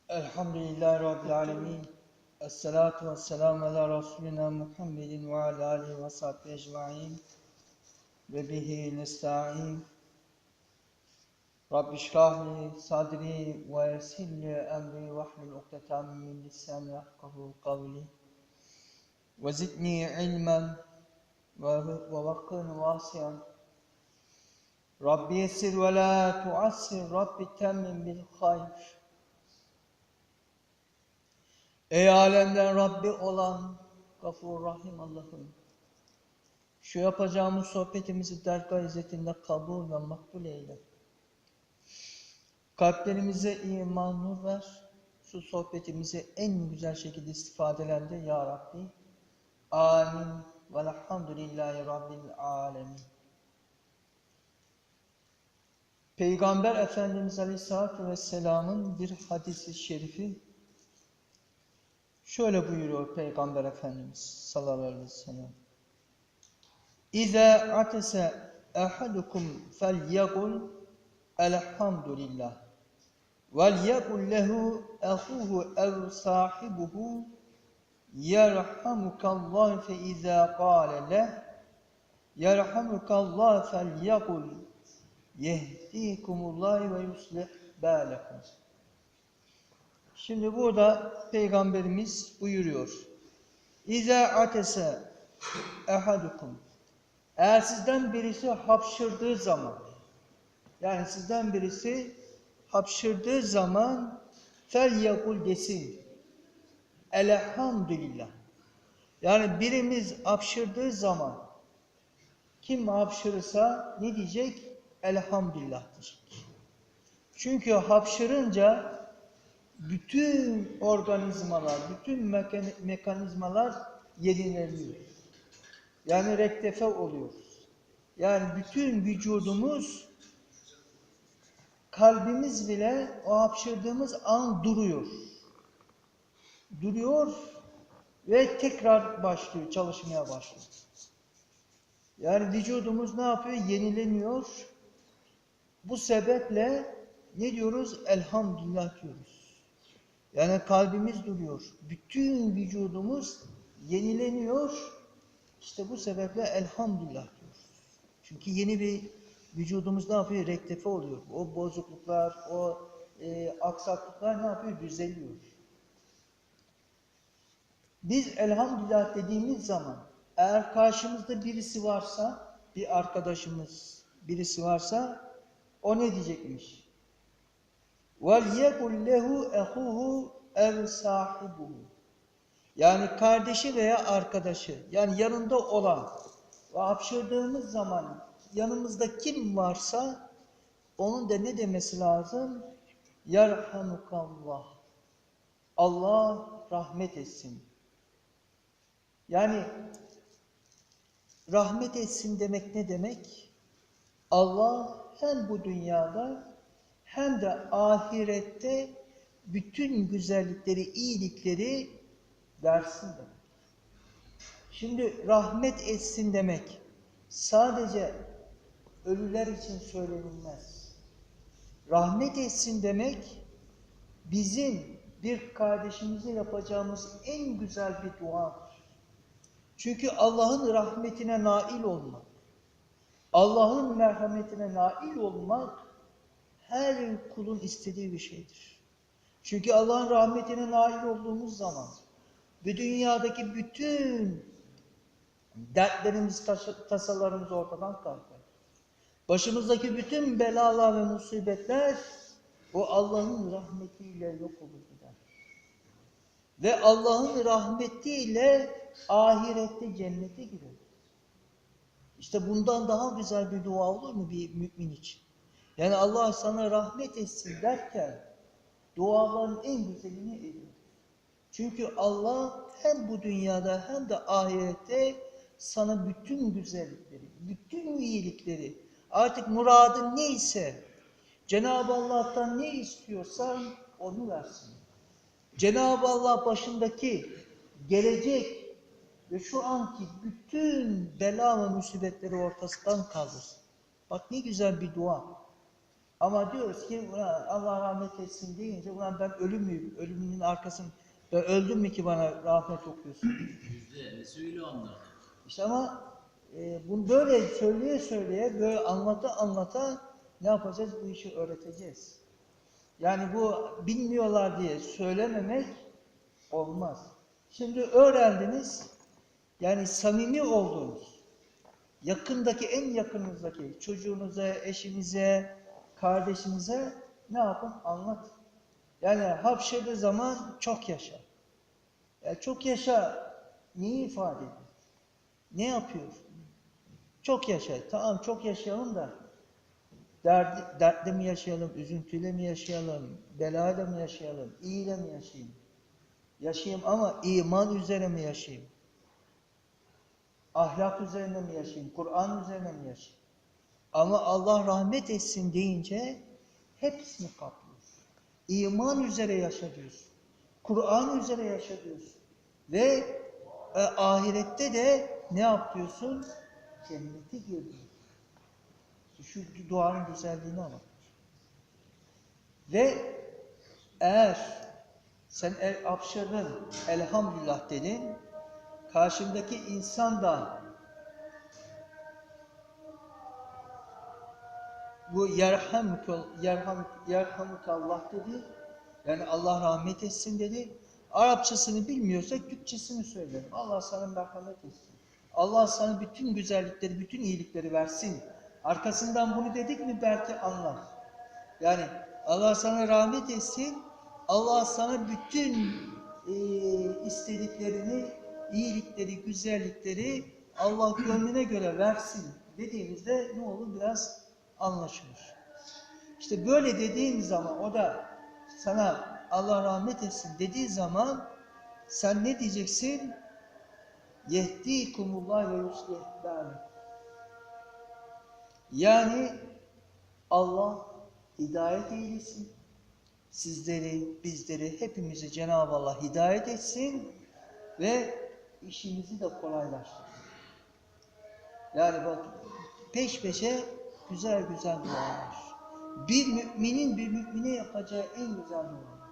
Elhamdülillahi Rabbil alemin. Esselatu vesselamu ala Resulina Muhammedin ve ala alihi ve sahbihi ecma'in. Ve bihi nesta'in. Rabbi şrahli sadri ve yessirli emri ve hlul ukdeten min lisani yafkahu kavli. Ve zidni ilmen ve vakkın vasiyan. Rabbi yessir ve la tuassir. Rabbi temmin bil hayr. Ey alemden Rabbi olan Gafur Rahim Allah'ım, şu yapacağımız sohbetimizi dergâh izzetinde kabul ve makbul eyle. Kalplerimize iman, nur ver. Şu sohbetimizi en güzel şekilde istifadelendir ya Rabbi. Amin. Velhamdülillahi Rabbil alemin. Peygamber Efendimiz Aleyhisselatü Vesselam'ın bir hadis-i şerifi şöyle buyuruyor Peygamber Efendimiz sallallahu aleyhi ve sellem. İza atese ahadukum felyekul elhamdülillah vel yekul lehu ahuhu ev sahibuhu yerhamukallah fe iza kâle leh yerhamukallah felyekul yehdikumullah ve yuslih bâlekum. Şimdi burada Peygamberimiz buyuruyor. İza atese ahadukum, eğer sizden birisi hapşırdığı zaman, yani sizden birisi hapşırdığı zaman felyekul desin elhamdülillah. Yani birimiz hapşırdığı zaman kim hapşırırsa ne diyecek? Elhamdülillah diyecek. Çünkü hapşırınca bütün organizmalar, bütün mekanizmalar yenileniyor. Yani rektefe oluyoruz. Yani bütün vücudumuz, kalbimiz bile o hapşırdığımız an duruyor. Duruyor ve tekrar başlıyor, çalışmaya başlıyor. Yani vücudumuz ne yapıyor? Yenileniyor. Bu sebeple ne diyoruz? Elhamdülillah diyoruz. Yani kalbimiz duruyor. Bütün vücudumuz yenileniyor. İşte bu sebeple elhamdülillah diyoruz. Çünkü yeni bir vücudumuz ne yapıyor? Rektefe oluyor. O bozukluklar, o aksaklıklar ne yapıyor? Düzeliyor. Biz elhamdülillah dediğimiz zaman eğer karşımızda birisi varsa, bir arkadaşımız, birisi varsa o ne diyecekmiş? وَلْيَقُلْ لَهُ اَخُوهُ اَوْ صَاحِبُهُ. Yani kardeşi veya arkadaşı, yani yanında olan ve hapşırdığımız zaman yanımızda kim varsa onun da ne demesi lazım? Yerhamukallah. Allah rahmet etsin. Yani rahmet etsin demek ne demek? Allah hem bu dünyada hem de ahirette bütün güzellikleri, iyilikleri versin demek. Şimdi rahmet etsin demek sadece ölüler için söylenilmez. Rahmet etsin demek bizim bir kardeşimize yapacağımız en güzel bir duadır. Çünkü Allah'ın rahmetine nail olmak, Allah'ın merhametine nail olmak her kulun istediği bir şeydir. Çünkü Allah'ın rahmetine nail olduğumuz zaman bu dünyadaki bütün dertlerimiz, tasalarımız ortadan kalkar. Başımızdaki bütün belalar ve musibetler o Allah'ın rahmetiyle yok olur gider. Ve Allah'ın rahmetiyle ahirette cennete girer. İşte bundan daha güzel bir dua olur mu bir mümin için? Yani Allah sana rahmet etsin derken duaların en güzelini ediyor. Çünkü Allah hem bu dünyada hem de ahirette sana bütün güzellikleri, bütün iyilikleri, artık muradın neyse, Cenab-ı Allah'tan ne istiyorsan onu versin. Cenab-ı Allah başındaki, gelecek ve şu anki bütün bela ve musibetleri ortasından kaldırsın. Bak ne güzel bir dua. Ama diyoruz ki "Ulan Allah rahmet etsin" deyince ulan ben ölü müyüm? Ölümünün arkasını ben öldüm mü ki bana rahmet okuyorsun? %50'si öyle onlarda. İşte ama bunu böyle söyleye söyleye, böyle anlata anlata ne yapacağız? Bu işi öğreteceğiz. Yani bu bilmiyorlar diye söylememek olmaz. Şimdi öğrendiniz, yani samimi olduğunuz, yakındaki, en yakınınızdaki çocuğunuza, eşinize, kardeşinize ne yapın? Anlat. Yani hapşırdığı zaman çok yaşa. Yani çok yaşa neyi ifade ediyor? Ne yapıyor? Çok yaşa. Tamam çok yaşayalım da dertle mi yaşayalım, üzüntüyle mi yaşayalım, belayla mı yaşayalım, iyiyle mi yaşayayım? Yaşayayım ama iman üzerine mi yaşayayım? Ahlak üzerine mi yaşayayım? Kur'an üzerine mi yaşayayım? Ama Allah rahmet etsin deyince hepsini kaplıyor. İman üzere yaşa diyorsun. Kur'an üzere yaşa diyorsun. Ve ahirette de ne yap diyorsun? Cennete gir diyorsun. Şu duanın güzelliğini anlat. Ve eğer sen hapşırdın, elhamdülillah dedin, karşındaki insan da bu yerhamukallah dedi, yani Allah rahmet etsin dedi. Arapçasını bilmiyorsak Türkçesini söylerim. Allah sana merhamet etsin. Allah sana bütün güzellikleri, bütün iyilikleri versin. Arkasından bunu dedik mi belki anlar. Yani Allah sana rahmet etsin, Allah sana bütün istediklerini, iyilikleri, güzellikleri Allah gönlüne göre versin dediğimizde ne olur? Biraz anlaşılır. İşte böyle dediğin zaman, o da sana Allah rahmet etsin dediği zaman sen ne diyeceksin? Yehdikumullah ve yuslih bâlekum. Yani Allah hidayet eylesin. Sizleri, bizleri, hepimizi Cenab-ı Allah hidayet etsin ve işimizi de kolaylaştırsın. Yani bak, peş peşe güzel güzel dualar. Bir müminin bir mümine yapacağı en güzel dualar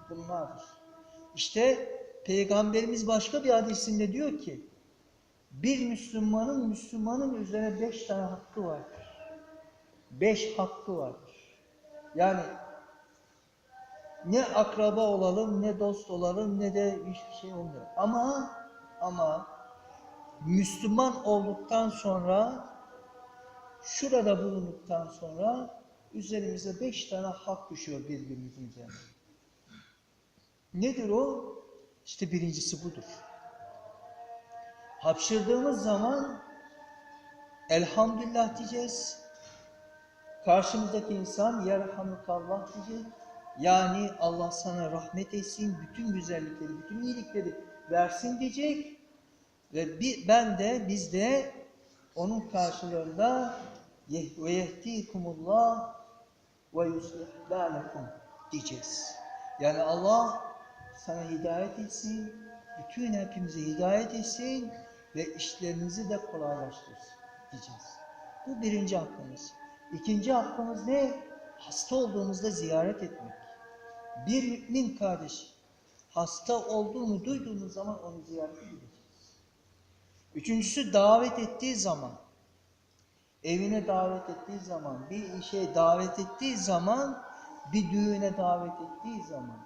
bunlardır. İşte Peygamberimiz başka bir hadisinde diyor ki, bir Müslümanın üzerine 5 tane hakkı vardır. 5 hakkı vardır. Yani ne akraba olalım, ne dost olalım, ne de hiçbir şey olmuyor. Ama Müslüman olduktan sonra, şurada bulunduktan sonra üzerimize 5 tane hak düşüyor birbirimizin üzerine. Nedir o? İşte birincisi budur. Hapşırdığımız zaman elhamdülillah diyeceğiz. Karşımızdaki insan yerhamukallah diyecek. Yani Allah sana rahmet etsin, bütün güzellikleri, bütün iyilikleri versin diyecek. Ve biz de onun karşılığında ve yehdikumullah ve yuslih bâlekum diyeceğiz. Yani Allah sana hidayet etsin, bütün hepimize hidayet etsin ve işlerinizi de kolaylaştırsın diyeceğiz. Bu birinci hakkımız. İkinci hakkımız ne? Hasta olduğumuzda ziyaret etmek. Bir mümin kardeş hasta olduğunu duyduğumuz zaman onu ziyaret edeceğiz. Üçüncüsü davet ettiği zaman, evine davet ettiği zaman, bir işe davet ettiği zaman, bir düğüne davet ettiği zaman,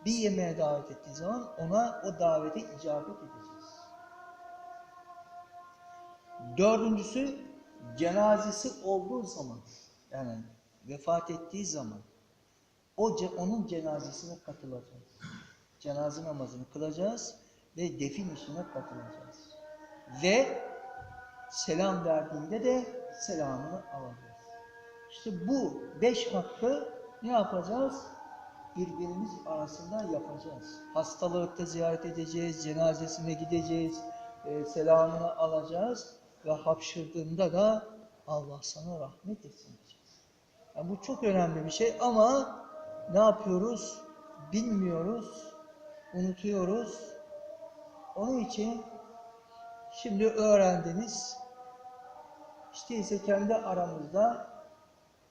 bir yemeğe davet ettiği zaman ona o davete icabet edeceğiz. Dördüncüsü cenazesi olduğu zaman, yani vefat ettiği zaman onun cenazesine katılacağız. Cenaze namazını kılacağız ve defin işine katılacağız. Ve selam verdiğinde de selamını alacağız. İşte bu 5 hakkı ne yapacağız? Birbirimiz arasında yapacağız. Hastalıkta ziyaret edeceğiz, cenazesine gideceğiz, selamını alacağız ve hapşırdığında da Allah sana rahmet etsin diyeceğiz. Yani bu çok önemli bir şey ama ne yapıyoruz? Bilmiyoruz, unutuyoruz. Onun için şimdi öğrendiniz. İşte ise kendi aramızda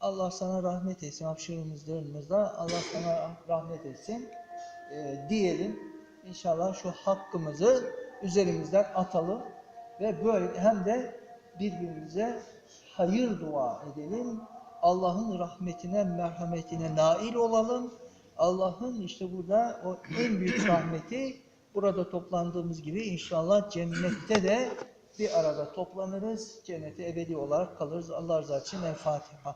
Allah sana rahmet etsin. Hapşırımızda Allah sana rahmet etsin. Diyelim. İnşallah şu hakkımızı üzerimizden atalım ve böyle hem de birbirimize hayır dua edelim. Allah'ın rahmetine, merhametine nail olalım. Allah'ın işte burada o en büyük rahmeti burada toplandığımız gibi inşallah cennette de bir arada toplanırız. Cennete ebedi olarak kalırız. Allah rızası için El Fatiha.